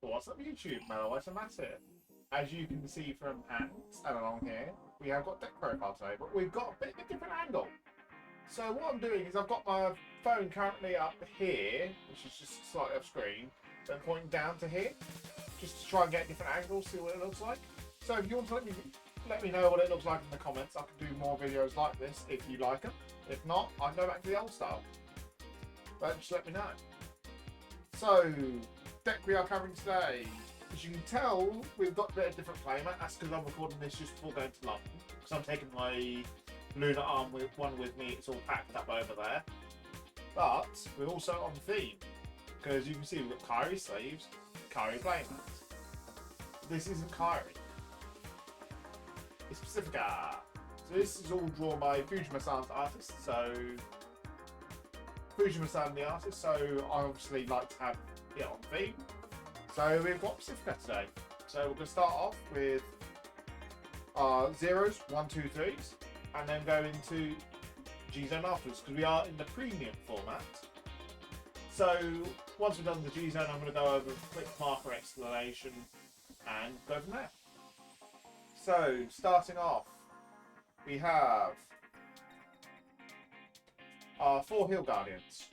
What's up YouTube, Mellow and Matt here. As you can see from hands and along here, we have got deck profile today, but we've got a bit of a different angle. So what I'm doing is I've got my phone currently up here, which is just slightly off screen, then pointing down to here, just to try and get a different angle, see what it looks like. So if you want to let me know what it looks like in the comments, I can do more videos like this if you like them. If not, I can go back to the old style. But just let me know. So, deck we are covering today. As you can tell, we've got a bit of different playmat. That's because I'm recording this just before going to London. Because I'm taking my Leona arm one with me. It's all packed up over there. But we're also on theme. Because you can see we've got Kyrie sleeves, Kyrie playmats. This isn't Kyrie. It's Pacifica. So this is all drawn by Fujima-san's artist. So Fujima-san the artist. So I obviously like to have it on theme. So we've got Pacifica today. So we're going to start off with our zeros, 1, 2, 3s, and then go into G-Zone afterwards because we are in the premium format. So once we've done the G-Zone, I'm going to go over a quick marker explanation and go from there. So starting off, we have our 4 Hill Guardians.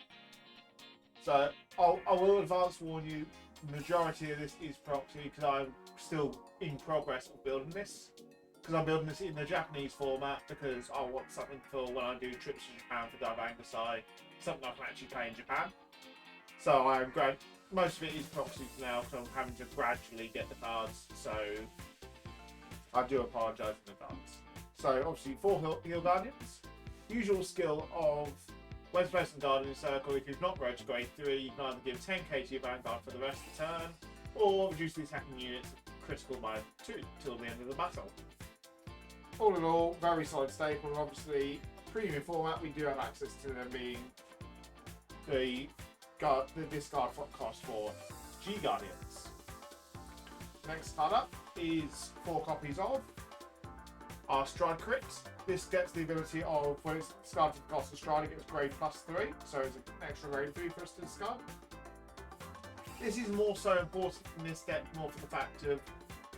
So I will advance warn you, the majority of this is proxy because I'm still in progress of building this. Because I'm building this in the Japanese format because I want something for when I do trips to Japan for Vanguard, something I can actually play in Japan. So most of it is proxy for now because I'm having to gradually get the cards. So I do apologise in advance. So obviously 4 Heal Guardians. Usual skill of when placing Guard in a circle, if you've not reached grade 3, you can either give 10k to your Vanguard for the rest of the turn, or reduce the attacking units critical by 2 till the end of the battle. All in all, very solid staple, and obviously premium format we do have access to them being the discard cost for G Guardians. Next card up is 4 copies of our Stride Crit. This gets the ability of, when it's discarded for the cost of Stride, it gets grade +3, so it's an extra grade 3 for us to discard. This is more so important in this deck, more for the fact of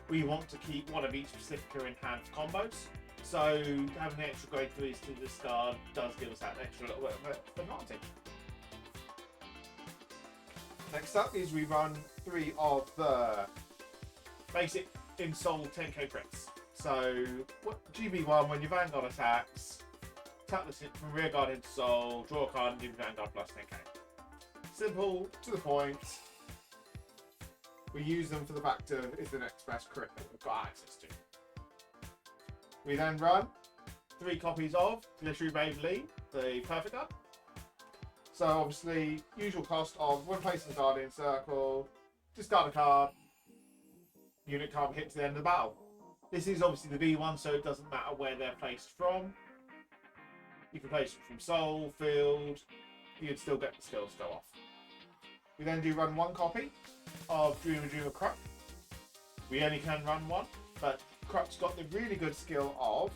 we want to keep one of each Pacifica in hand for combos. So having the extra grade 3s to discard does give us that extra little bit of advantage. Next up is we run 3 of the basic in-soul 10k crits. So, GB1, when your Vanguard attacks, tap this from rear guard into soul, draw a card and give your Vanguard plus 10k. Simple, to the point. We use them for the fact of is the next best crit that we've got access to. We then run 3 copies of Glittery Maybelline, the Perfect Gun. So obviously, usual cost of when placing a Guardian Circle, discard a card, unit card hit to the end of the battle. This is obviously the V1, so it doesn't matter where they're placed from. You can place it from Soul, Field, you'd still get the skills go off. We then do run 1 copy of Dreamer Kruk. We only can run 1, but Kruk's got the really good skill of,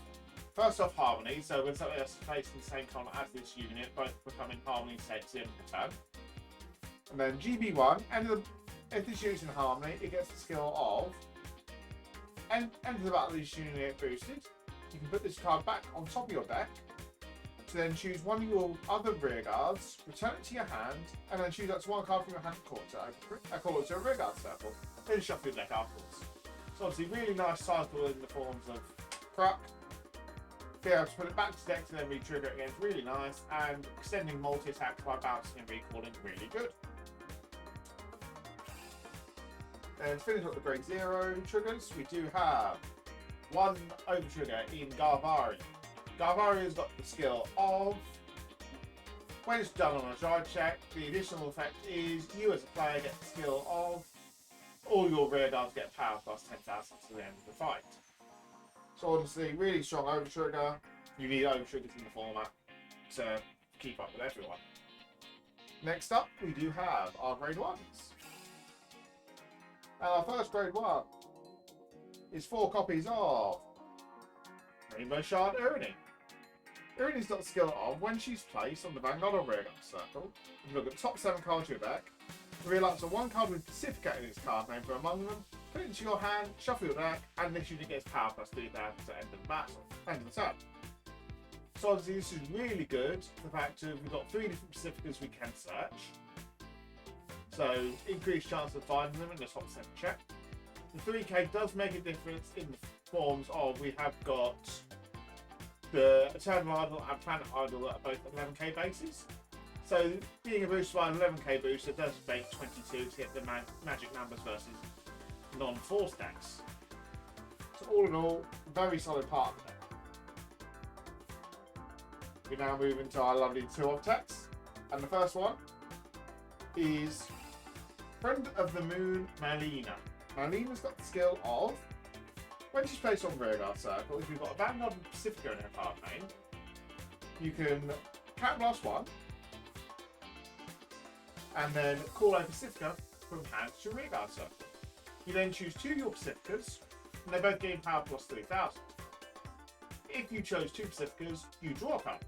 first off, Harmony, so when something else is placed in the same column as this unit, both become in Harmony state to the end of the turn. And then GB1, if this unit's in Harmony, it gets the skill of, end of the battle, this unit boosted. You can put this card back on top of your deck to then choose one of your other rear guards, return it to your hand, and then choose up to 1 card from your hand to call it to a rear guard circle. Then shuffle your deck afterwards. So obviously really nice cycle in the forms of Kruk. Be able to put it back to deck to then re-trigger it again, really nice, and extending multi-attacks by bouncing and recalling, really good. And to finish up the grade 0 triggers, we do have 1 over trigger in Garvari. Garvari has got the skill of, when it's done on a drive check, the additional effect is you as a player get the skill of all your rear guards get power plus 10,000 to the end of the fight. So honestly, really strong over trigger. You need over triggers in the format to keep up with everyone. Next up, we do have our grade 1s. And our first grade 1 is 4 copies of Rainbow Shard Irony. Irony's got the skill of, when she's placed on the Vanguard or Rearguard circle, you look at the top 7 cards of your deck, Reveal up to one card with Pacifica in its card name from among them, put it into your hand, shuffle your deck, and this unit gets power plus 3,000 to end of the battle, end of the turn. So obviously this is really good, the fact of we've got 3 different Pacificas we can search. So increased chance of finding them in the top 7 check. The 3k does make a difference in the forms of we have got the Eternal Idol and Planet Idol that are both 11k bases. So being a booster by an 11k booster does make 22 to hit the magic numbers versus non-force decks. So all in all, very solid part of the deck. We now move into our lovely 2-of decks. And the first one is Friend of the Moon, Leona. Leona's got the skill of, when she's placed on Rearguard Circle, if you've got a Vanguard and Pacifica in her card name, you can Cat Blast 1, and then call a Pacifica from hand to Rearguard Circle. You then choose 2 of your Pacificas, and they both gain power plus 3,000. If you chose 2 Pacificas, you draw a card.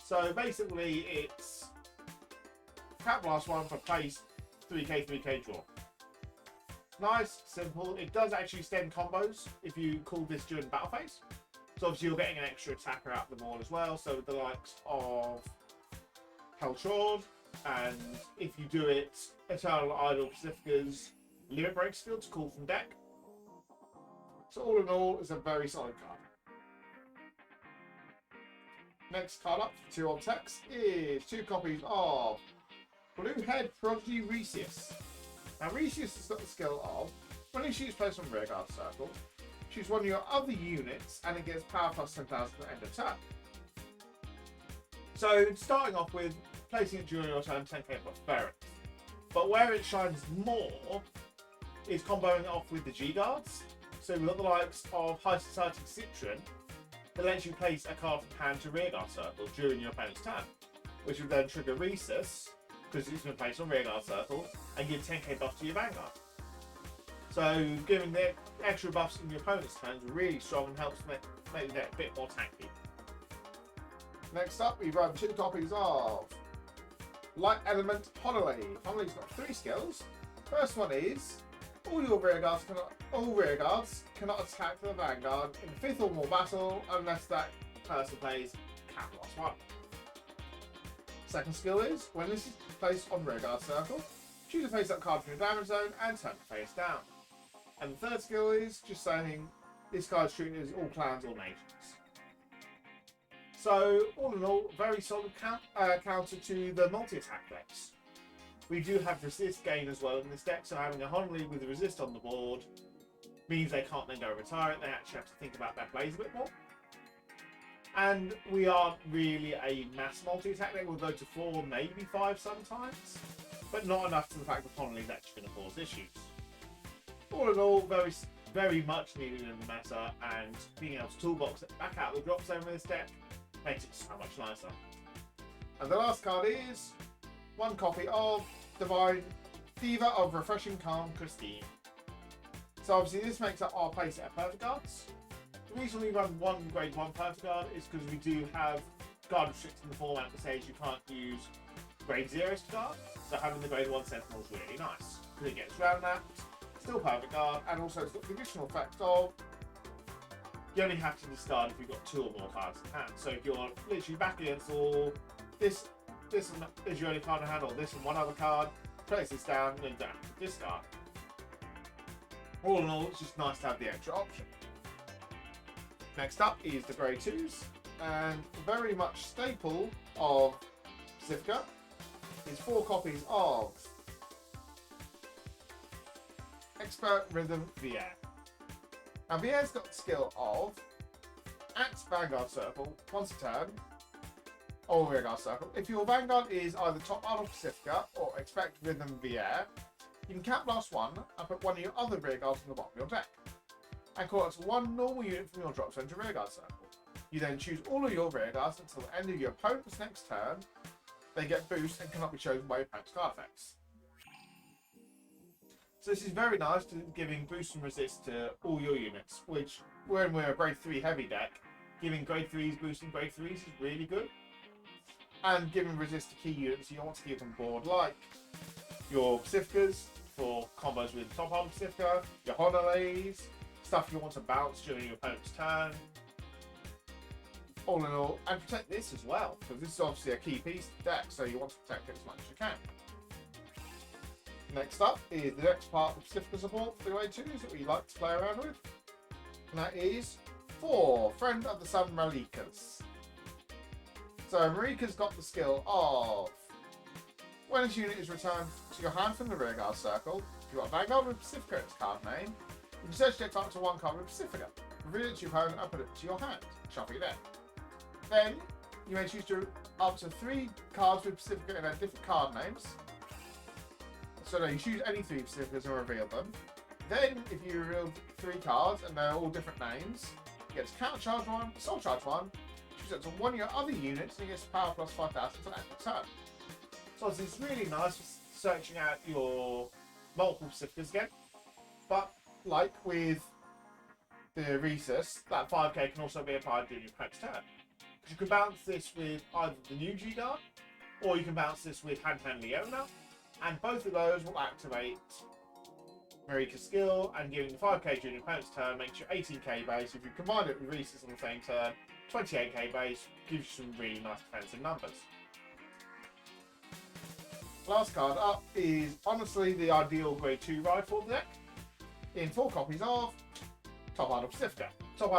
So basically it's Cat Blast 1 for place 3k, 3k draw. Nice, simple. It does actually extend combos if you call this during battle phase. So obviously you're getting an extra attacker out of the board as well. So the likes of Helshord, and if you do it, Eternal Idol Pacifica's Limit Break skill to call from deck. So all in all, it's a very solid card. Next card up for 2-of text is 2 copies of Blue Head Prodigy Resius. Now Resius has got the skill of, when he shoots placed on Rearguard Circle, choose one of your other units and it gets power plus 10,000 at the end of turn. So starting off with placing it during your turn, 10k plus Ferret. But where it shines more is comboing it off with the G-Guards. So we've got the likes of High Society CItron that lets you place a card from hand to Rearguard Circle during your opponent's turn, which will then trigger Resius, because it's been placed on Rearguard Circle, and give 10k buff to your Vanguard. So giving the extra buffs in your opponent's turns is really strong and helps make the deck a bit more tanky. Next up, we run 2 copies of Light Element Holloway. Holloway's got 3 skills. First one is all rearguards cannot attack the Vanguard in the 5th or more battle unless that person plays Cat Blast 1. Second skill is when this is placed on Rearguard Circle, choose a face-up card from your damage zone and turn it face down. And the third skill is just saying this card's treated as all clans or nations. So all in all, very solid counter to the multi-attack decks. We do have resist gain as well in this deck, so having a Honolulu with the resist on the board means they can't then go retire it, they actually have to think about their plays a bit more. And we aren't really a mass multi-attack deck, we'll go to 4, maybe 5 sometimes, but not enough to the fact that Honolulu is actually going to cause issues. All in all, very much needed in the meta, and being able to toolbox it back out of the drop zone with this deck makes it so much nicer. And the last card is 1 copy of Divine Diva of Refreshing Calm Christine. So obviously this makes up our playset of Perfect Guards. The reason we run 1 grade 1 Perfect Guard is because we do have guard restricts in the format that says you can't use grade 0s to guard. So having the grade 1 Sentinel is really nice, because it gets around that, still Perfect Guard, and also it's got the additional effect of you only have to discard if you've got 2 or more cards in hand. So if you're literally back against all this is your only card in hand, or this and 1 other card, place this down and then don't have to discard. All in all, it's just nice to have the extra option. Next up is the grade 2s, and very much staple of Pacifica is 4 copies of Expert Rhythm VR. Now VR's got the skill of at Vanguard Circle, once a turn, or Rearguard Circle. If your Vanguard is either top out of Pacifica or Expect Rhythm VR, you can Cat Blast 1 and put 1 of your other Rearguards on the bottom of your deck, and call it to 1 normal unit from your drop zone to Rearguard Circle. You then choose all of your Rearguards until the end of your opponent's next turn. They get boost and cannot be chosen by your opponent's card effects. So this is very nice to giving boost and resist to all your units, which when we're a grade 3 heavy deck, giving grade 3s boosting grade 3s is really good. And giving resist to key units you want to keep on board, like your Pacificas for combos with top arm Pacifica, your Honolays, stuff you want to bounce during your opponent's turn. All in all, and protect this as well, because this is obviously a key piece of the deck, so you want to protect it as much as you can. Next up is the next part of Pacifica support for the grade 2s that we like to play around with. And that is 4 Friend of the Sun Marikas. So Marika's got the skill of when this unit is returned to your hand from the rearguard circle, if you've got a Vanguard with Pacifica in its card name, you can search deck up to 1 card with Pacifica, reveal it to your opponent and put it to your hand. Shuffle your deck. Then you may choose to up to 3 cards with Pacifica in their different card names. So now you choose any 3 Pacificas and reveal them. Then if you reveal 3 cards and they're all different names, you get to counter charge 1, soul charge 1, choose it to one of your other units and you get power plus 5,000 to end the turn. So it's really nice for searching out your multiple Pacificas again. But like with the Recess, that 5k can also be applied during your opponent's turn. You can bounce this with either the new G-Guard, or you can bounce this with Hand Leona, and both of those will activate Marika's skill, and giving the 5k during your opponent's turn makes you 18k base. If you combine it with Reese's on the same turn, 28k base gives you some really nice defensive numbers. Last card up is honestly the ideal grade 2 ride for the deck, in 4 copies of Top Art of Pacifica. Not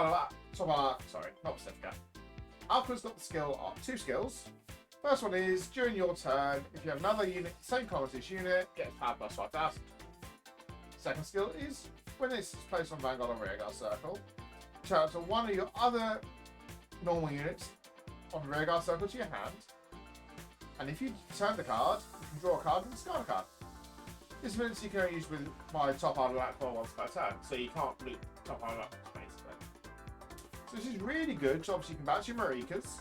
Pacifica. Alpha's got the skill of 2 skills. First one is, during your turn, if you have another unit, same color as this unit, get power plus 5,000. Second skill is, when this is placed on Vanguard or Rearguard Circle, turn to one of your other normal units on the Rearguard Circle to your hand, and if you turn the card, you can draw a card and discard a card. This ability you can only use with my Top Art of Aqua once per turn, so you can't loop Top Art of Aqua basically. So this is really good, so obviously you can bounce your Marikas,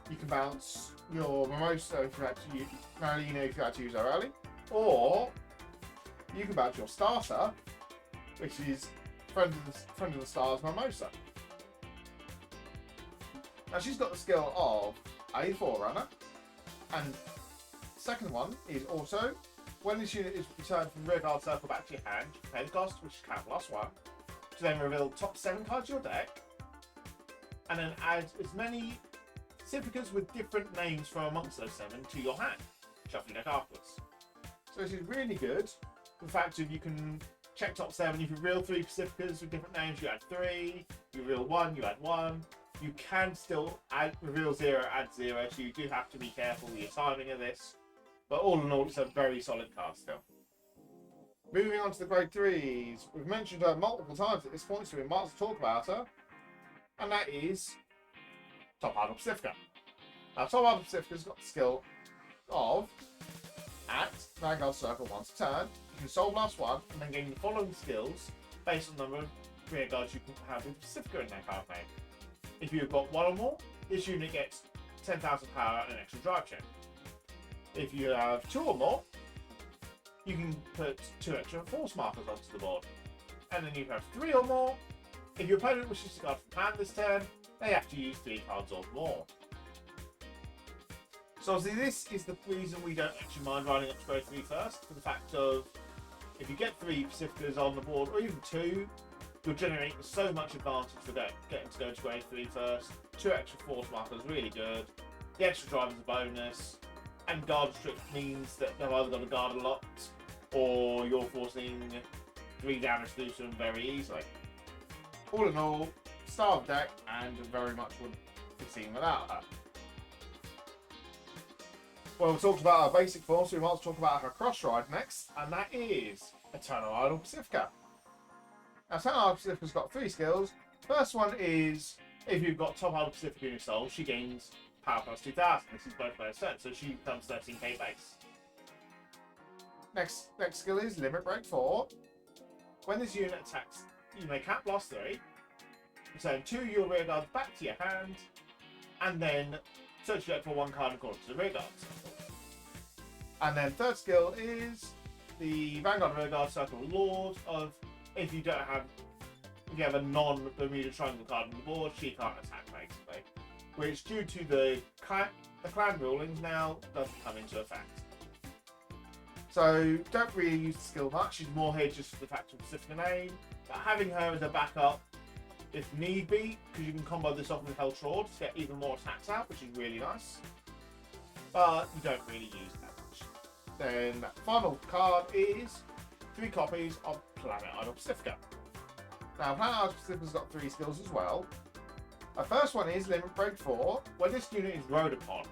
you can bounce your Mimosa if you had to use Marlena if you had to use her early, or you can bounce your starter, which is Friend of the Stars Mimosa. Now she's got the skill of a Forerunner, and second one is also when this unit is returned from Rearguard Circle back to your hand, pay the cost, which is count plus 1, to then reveal the top 7 cards of your deck, and then add as many Pacificas with different names from amongst those 7 to your hand. Shuffle your deck afterwards. So this is really good. The fact that you can check top 7, if you reveal 3 Pacificas with different names, you add 3. You reveal 1, you add 1. You can still reveal 0, add 0, so you do have to be careful with your timing of this. But all in all, it's a very solid card still. Moving on to the grade 3s. We've mentioned her multiple times at this point, so we might as well talk about her. And that is Top Art of Pacifica. Now, Top Art of Pacifica's got the skill of, at Vanguard Circle once a turn, you can Soul Blast 1 and then gain the following skills based on the number of rear guards you can have with Pacifica in their card name. If you've got 1 or more, this unit gets 10,000 power and an extra drive check. If you have 2 or more, you can put 2 extra force markers onto the board. And then you have 3 or more. If your opponent wishes to guard from hand this turn, they have to use 3 cards or more. So obviously this is the reason we don't actually mind riding up to grade 3 first, for the fact of if you get 3 Pacificas on the board, or even 2, you'll generate so much advantage for getting to go to grade 3 first. 2 extra force markers, really good. The extra drive is a bonus. And guard restrict means that they've either got to guard a lot, or you're forcing 3 damage through them very easily. All in all, star of deck, and very much wouldn't be seen without her. Well, we talked about her basic form, so we might talk about her cross ride next, and that is Eternal Idol Pacifica. Now, Eternal Idol Pacifica's got 3 skills. First one is, if you've got Top Idol Pacifica in your soul, she gains power plus 2,000. This is both players' turn, so she becomes 13k base. Next skill is Limit Break 4. When this unit attacks, you may cap loss 3, return 2 your rear guards back to your hand, and then search your deck for 1 card according to the rear guards. And then third skill is the Vanguard Rearguard Circle Lord of, if you have a non-Bermuda Triangle card on the board, she can't attack basically. Which, due to the clan rulings now, doesn't come into effect. So don't really use the skill much. She's more here just for the fact of Pacifica name. But having her as a backup if need be, because you can combo this off with Helltraud to get even more attacks out, which is really nice. But you don't really use that much. Then final card is 3 copies of Planet Idol Pacifica. Now Planet Idol Pacifica's got 3 skills as well. The first one is Limit Break 4. When this unit is rode upon,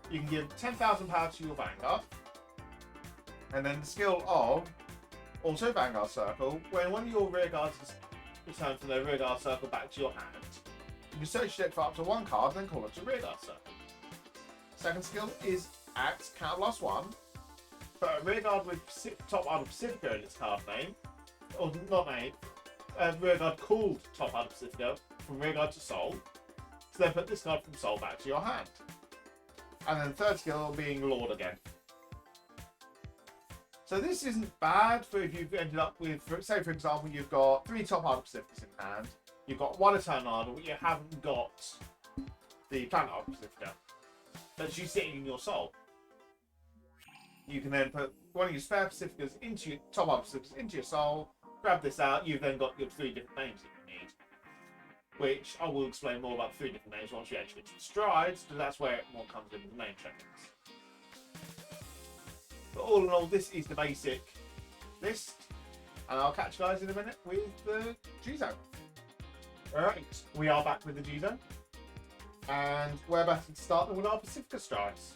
you can give 10,000 power to your Vanguard. And then the skill of also Vanguard Circle. When one of your rear guards is returned from their rear guard circle back to your hand, you can search your deck for up to 1 card and then call it to rear guard circle. Second skill is Act Counterblast 1. Put a rear guard with Top Idol Pacifica in its card name, or not name, rear guard called Top Idol Pacifica from rear guard to soul. So then put this card from soul back to your hand. And then third skill being Lord again. So this isn't bad for if you've ended up with, say for example, you've got 3 Top Idol Pacificas in hand, you've got 1 Eternal Idol, but you haven't got the Planet Idol Pacifica. That's you sitting in your soul. You can then put one of your spare Pacificas into your Top Idol Pacificas into your soul, grab this out, you've then got your 3 different names that you need. Which I will explain more about the 3 different names once we actually get to the strides, because that's where it more comes into the main checkings. But all in all, this is the basic list, and I'll catch you guys in a minute with the G-Zone. Alright, we are back with the G-Zone, and we're about to start with our Pacifica strides.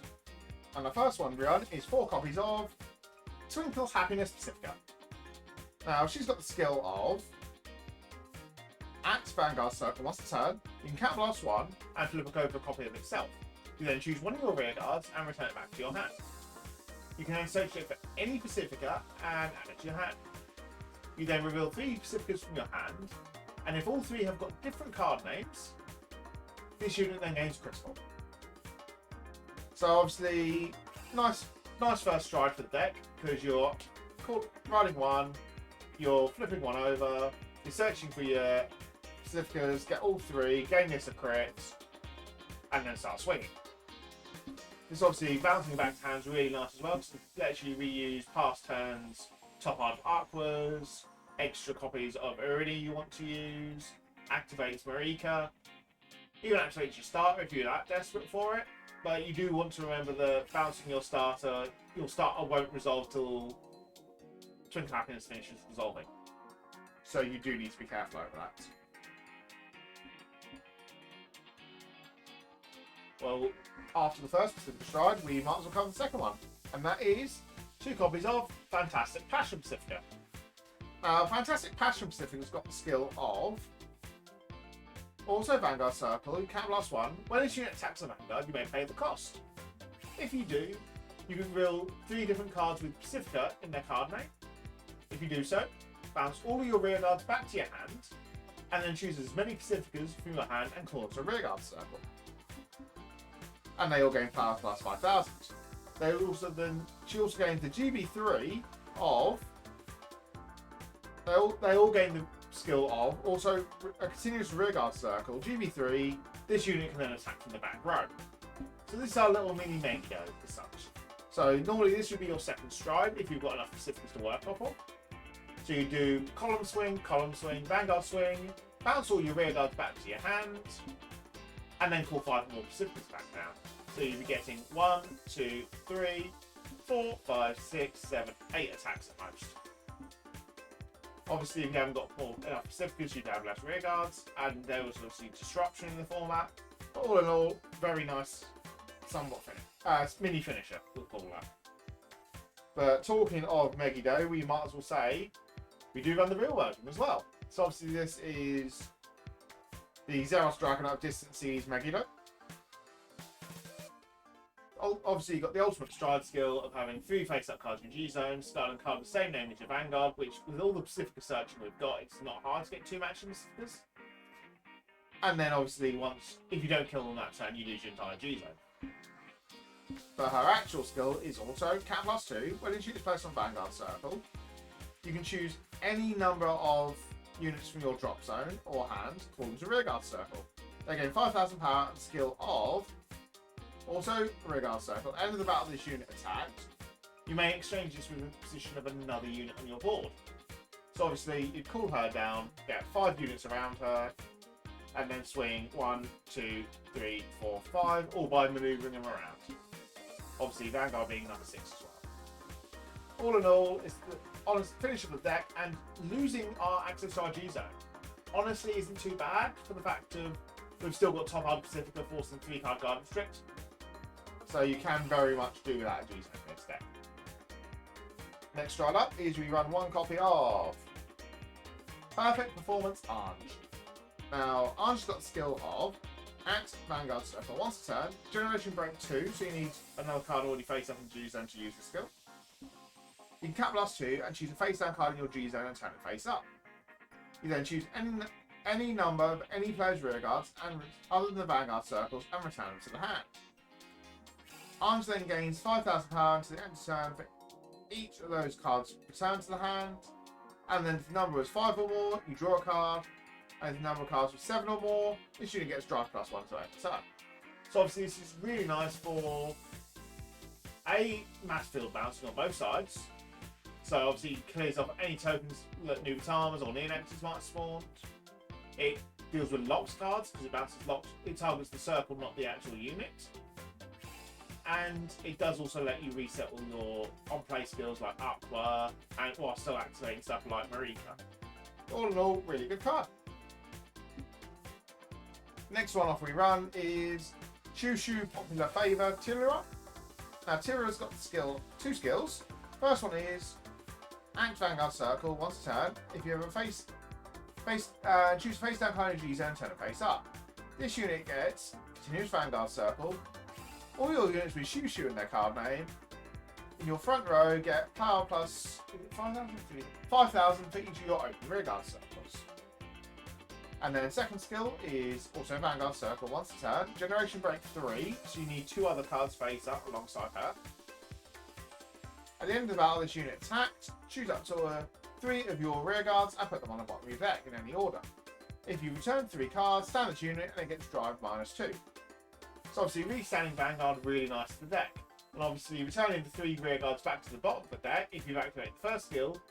And the first one we run is 4 copies of Twinkle's Happiness Pacifica. Now, she's got the skill of Act Vanguard Circle once a turn, you can Counterblast 1 and flip over a copy of itself. You then choose one of your rear guards and return it back to your hand. You can then search it for any Pacifica and add it to your hand. You then reveal 3 Pacificas from your hand, and if all 3 have got different card names, this unit then gains critical. So obviously, nice first stride for the deck, because you're riding 1, you're flipping 1 over, you're searching for your Pacificas, get all 3, gain this a crit, and then start swinging. This obviously bouncing back to hand's really nice as well, because it lets you reuse past turns, Top Idol Aquas, extra copies of Iridi you want to use, activates Marika, even activates your starter if you're that desperate for it. But you do want to remember that bouncing your starter won't resolve till Twinkle Happiness finishes resolving. So you do need to be careful over that. Well, after the first Pacifica stride, we might as well cover the second one, and that is 2 copies of Fantastic Passion Pacifica. Now, Fantastic Passion Pacifica's got the skill of also Vanguard Circle, you can Counterblast 1. When this unit attacks a Vanguard, you may pay the cost. If you do, you can reveal 3 different cards with Pacifica in their card name. If you do so, bounce all of your rear guards back to your hand, and then choose as many Pacificas from your hand and call it a rear guard circle. And they all gain power plus 5,000. She also gains the GB3 of. They all gain the skill of also a continuous rear guard circle. GB3. This unit can then attack from the back row. So this is our little mini Megiddo as such. So normally this would be your second stride if you've got enough Pacificas to work off of. So you do column swing, Vanguard swing, bounce all your rear guards back to your hand, and then call 5 more Pacificas back down. So you'll be getting 1, 2, 3, 4, 5, 6, 7, 8 attacks at most. Obviously, if you haven't got enough Pacificas, you'd have less rear guards, and there was obviously disruption in the format. But all in all, very nice, somewhat mini finisher, we'll call that. But talking of Megiddo, we might as well say we do run the real version as well. So obviously, this is the Zeros Dragon Up Distance Series Megiddo. Obviously, you've got the ultimate stride skill of having 3 face-up cards in G-Zone, starting card with the same name as your Vanguard, which, with all the Pacifica searching we've got, it's not hard to get 2 matching Pacificas. And then, obviously, if you don't kill them that turn, you lose your entire G-Zone. But her actual skill is also Counterblast 2. When each unit is placed on Vanguard Circle, you can choose any number of units from your drop zone or hand, call them to Rearguard Circle. They gain 5,000 power and skill of also Rearguard Circle. End of the battle this unit attacked. you may exchange this with the position of another unit on your board. So obviously you cool her down, get 5 units around her, and then swing 1, 2, 3, 4, 5, all by manoeuvring them around. Obviously Vanguard being number 6 as well. All in all, it's the honest finish of the deck, and losing our access to our G zone honestly isn't too bad for the fact of we've still got top hard Pacifica forcing 3-card Garden Strict. So you can very much do without a G zone in this deck. Next stride up is we run 1 copy of Perfect Performance Ange. Now, Ange's got the skill of Act Vanguard Circle once a turn, Generation Break 2, so you need another card already face up in the G zone to use the skill. You can Cat Blast 2 and choose a face down card in your G zone and turn it face up. You then choose any number of any player's rear guards and other than the Vanguard circles and return them to the hand. Ange then gains 5,000 power until the end of turn for each of those cards returned to the hand, and then if the number is 5 or more, you draw a card, and if the number of cards was 7 or more, this unit gets draft +1 to end the turn. So obviously this is really nice for a mass field bouncing on both sides. So obviously it clears off any tokens that new Armors or Neonexes might have spawned. It deals with locks cards because it bounces locks. It targets the circle, not the actual unit. And it does also let you reset all your on-play skills like Aqua, and while still activating stuff like Marika. All in all, really good card. Next one off we run is Shushu Popular Favour Tillera. Now Tillera's got the 2 skills. First one is Act Vanguard Circle once a turn. If you ever choose face down card in G zone, turn it face up. This unit gets continuous Vanguard Circle. All your units with Shushu in their card name. In your front row, get power plus 5,000 for each of your open rearguard circles. And then second skill is also Vanguard Circle once a turn. Generation Break 3, so you need 2 other cards face up alongside her. At the end of the battle, this unit attacked. Choose up to 3 of your rear guards and put them on the bottom of your deck in any order. If you return 3 cards, stand this unit and it gets drive -2. So obviously restanding Vanguard really nice to the deck. And obviously returning the 3 rear guards back to the bottom of the deck, if you've activated the first skill,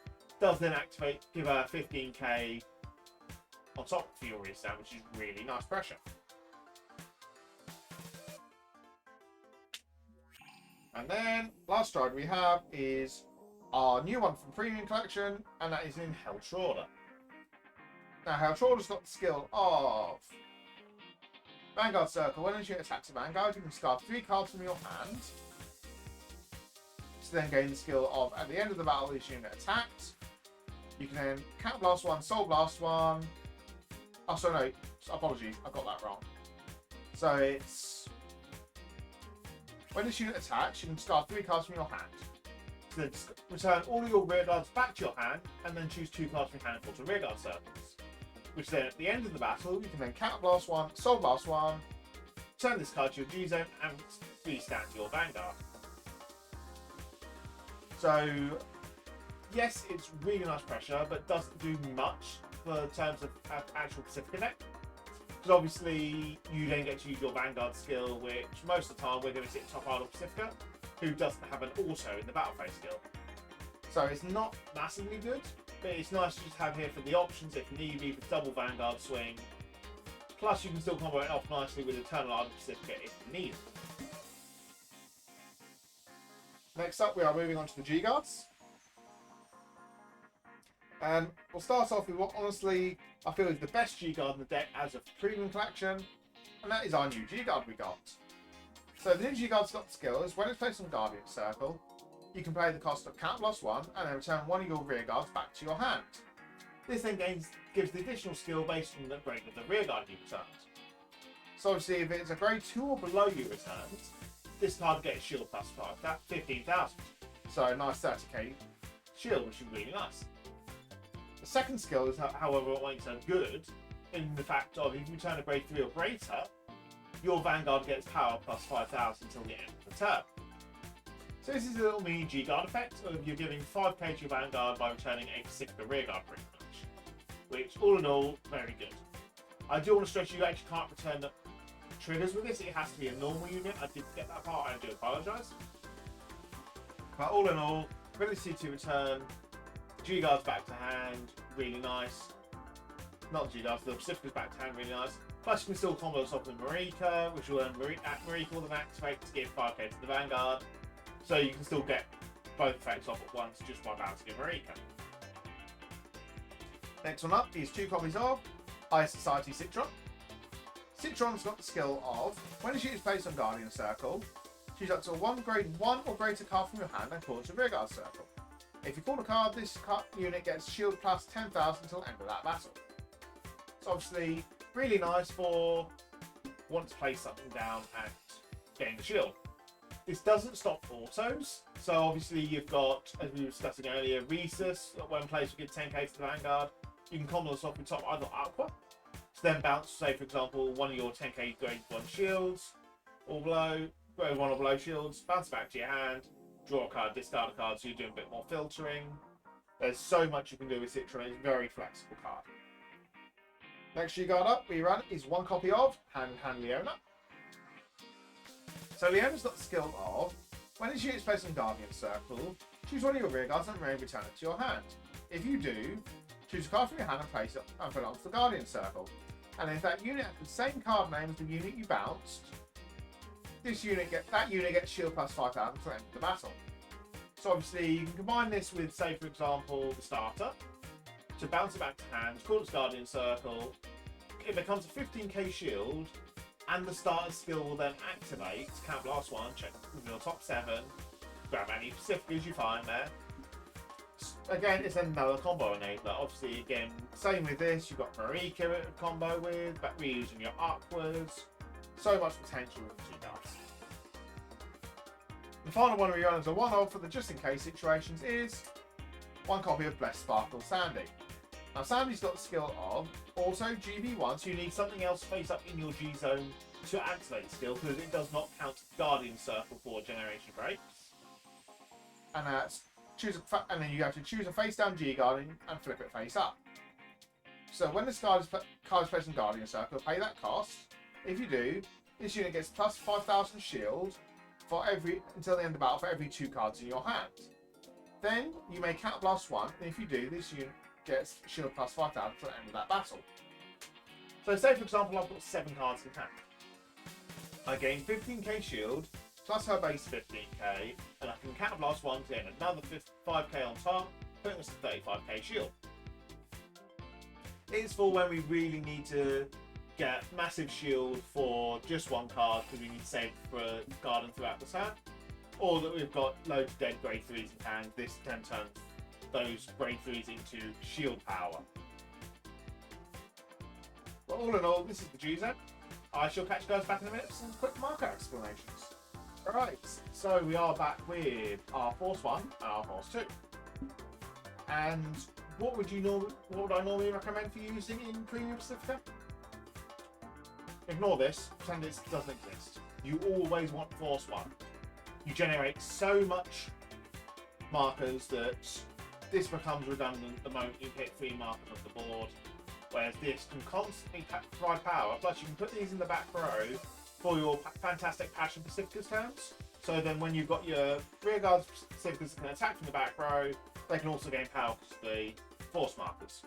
does then activate, give her 15k on top for your restand, which is really nice pressure. And then last stride we have is our new one from Premium Collection, and that is in Helltrawler. Now Helltrawler's got the skill of Vanguard Circle. When a unit attacks a Vanguard, you can discard 3 cards from your hand. To then gain the skill of, at the end of the battle, this unit attacked. You can then Cat Blast 1, Soul Blast 1. Oh, sorry, no, apologies, I got that wrong. So it's when this unit attacks, you can discard 3 cards from your hand. So then return all of your rear guards back to your hand, and then choose 2 cards from your hand for rear guard circles. Which then at the end of the battle, you can then Cat Blast 1, Soul Blast 1, turn this card to your G zone, and restand your Vanguard. So, yes, it's really nice pressure, but doesn't do much for terms of actual Pacifica deck. Because obviously, you then get to use your Vanguard skill, which most of the time we're going to sit top hard of Pacifica, who doesn't have an auto in the battle phase skill. So it's not massively good, but it's nice to just have here for the options if need be, for double Vanguard swing. Plus you can still combo it off nicely with Eternal Art of Pacifica if needed. Next up we are moving on to the G-Guards. And we'll start off with what honestly I feel is the best G-Guard in the deck as a Premium Collection, and that is our new G-Guard we got. So the new G-Guard's got the skills. When it's placed on Guardian Circle, you can play the cost of Cat Blast 1 and then return 1 of your rear guards back to your hand. This then gives the additional skill based on the grade of the rear guard you returned. So obviously if it's a grade 2 or below you returned, this card gets shield +5, that's 15,000. So a nice 30k shield, which is really nice. The second skill is, however, what makes it good in the fact of if you return a grade 3 or greater, your Vanguard gets power +5,000 until the end of the turn. So this is a little mini G-Guard effect of you're giving 5k to your Vanguard by returning a Pacifica rear guard pretty much. Which, all in all, very good. I do want to stress you actually can't return the triggers with this, it has to be a normal unit. I did get that part, I do apologise. But all in all, ability to return, G-Guard's back to hand, really nice. Not the G-Guards, the Pacifica's back to hand, really nice. Plus you can still combo us off with Marika, which will earn Marika will then activate to give 5k to the Vanguard. So you can still get both effects off at once just by bouncing in Marika. Next one up is 2 copies of High Society CItron. CItron's got the skill of, when a shoot is placed on Guardian Circle, choose up to one grade 1 or greater card from your hand and call it to Rearguard Circle. If you call a card, this unit gets shield plus 10,000 until the end of that battle. So obviously, really nice for want to place something down and gain the shield. This doesn't stop autos, so obviously you've got, as we were discussing earlier, Rhesus, when placed will give 10k to the Vanguard. You can combo this off with top either Aqua, to then bounce, say for example, one of your 10k grade 1 shields, or below, grade 1 or below shields, bounce back to your hand, draw a card, discard a card, so you're doing a bit more filtering. There's so much you can do with CItron, it's a very flexible card. Next G-Guard up we run is 1 copy of Hand in Hand Leona. So Leona's got the skill of, when its unit is placed in Guardian Circle, choose one of your rear guards and return it to your hand. If you do, choose a card from your hand and place it and put it onto the Guardian Circle. And if that unit has the same card name as the unit you bounced, that unit gets shield plus 5,000 to the end of the battle. So obviously you can combine this with, say for example, the starter, to bounce it back to hand, call its Guardian Circle. It becomes a 15k shield, and the starter skill will then activate. Count last one, check your top 7, grab any Pacificas you find there. Again, it's another combo enabler. Obviously, again, same with this. You've got Marika to combo with, but reusing your Aquas. So much potential with the G-Guards. The final one we run as a one-off for the just-in-case situations is 1 copy of Blessed Sparkle Sandy. Now Sandy's got the skill of also GB1, so you need something else face up in your G zone to activate the skill because it does not count Guardian Circle for generation breaks. And and then you have to choose a face down G Guardian and flip it face up. So when this card is placed in Guardian Circle, pay that cost. If you do, this unit gets plus 5,000 shield for until the end of the battle for every 2 cards in your hand. Then you may count blast 1, and if you do, this unit gets shield plus 5,000 to the end of that battle. So say for example I've got 7 cards in hand. I gain 15k shield plus her base 15k, and I can counterblast 1 to gain another 5k on top, putting us to 35k shield. It's for when we really need to get massive shield for just 1 card because we need to save for a Garden throughout the set, or that we've got loads of dead grade 3s in hand. This then turns those grade 3s into shield power. But all in all, this is the GZ. I shall catch you guys back in a minute for some quick marker explanations. Alright, so we are back with our Force 1 and our Force 2. And what would I normally recommend for using in Premium Pacifica? Ignore this, pretend it doesn't exist. You always want Force 1. You generate so much markers that this becomes redundant the moment you hit 3 markers off the board, whereas this can constantly provide power. Plus you can put these in the back row for your fantastic Passion Pacificas turns. So then when you've got your rearguard Pacificas that can attack from the back row, they can also gain power because of the force markers.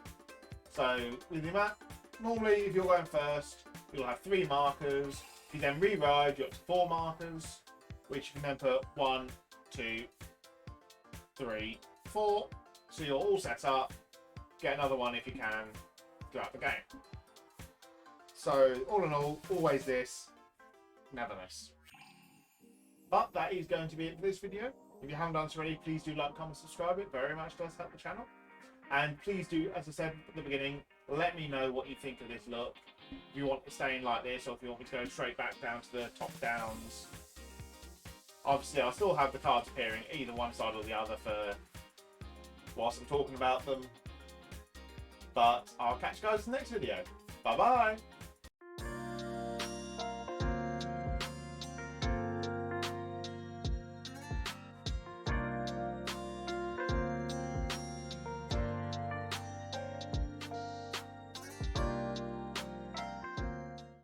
So with the map, normally if you're going first, you'll have 3 markers. If you then re-ride, you're up to 4 markers, which you can then put 1, 2, 3, 4. So you're all set up. Get another one if you can throughout the game. So all in all, always this, never this. But that is going to be it for this video. If you haven't done so already, please do like, comment, subscribe. It very much does help the channel. And please do, as I said at the beginning, let me know what you think of this look. If you want to stay in like this, or if you want me to go straight back down to the top downs. Obviously, I'll still have the cards appearing either one side or the other for whilst I'm talking about them. But I'll catch you guys in the next video. Bye bye!